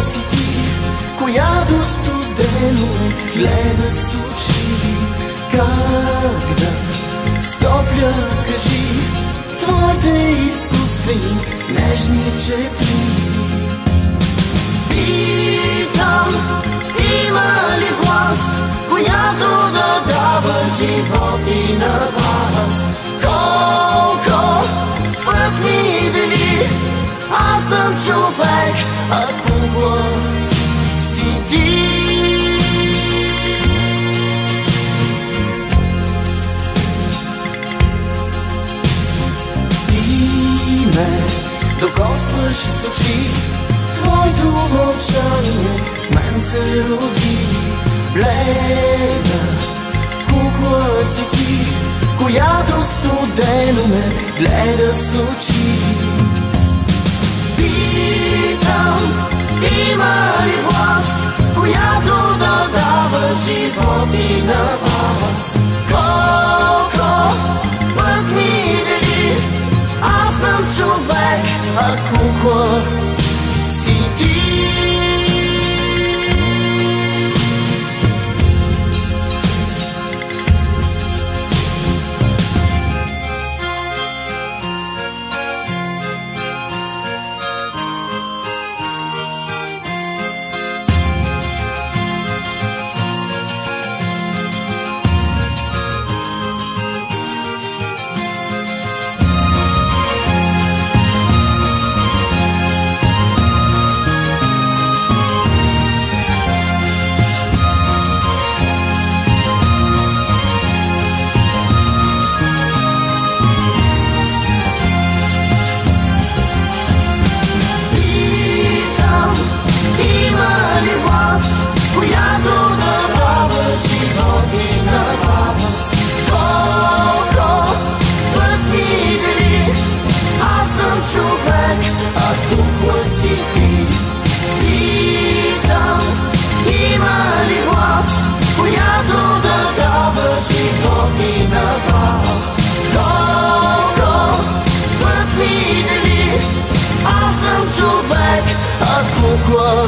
си ти, която студено гледа с очи? Как да стопля, кажи, твоите изкуствени нежни черти? Питам, има ли власт, която да дава животи на вас? Колко път ми дели, аз съм човек, а кукла си ти. Ти ме докосваш с очи, твоето мълчание в мен се роди. Бледа кукла си ти, която студено ме гледа с очи. Питам, има ли власт, която да дава животи на вас? Колко път ми дели, аз съм човек, а кукла си ти. Която да дава животи на вас? Колко път ми дели, аз съм човек, а кукла си ти. Питам, има ли власт, която да дава животи на вас? Колко път ми дели, аз съм човек, а кукла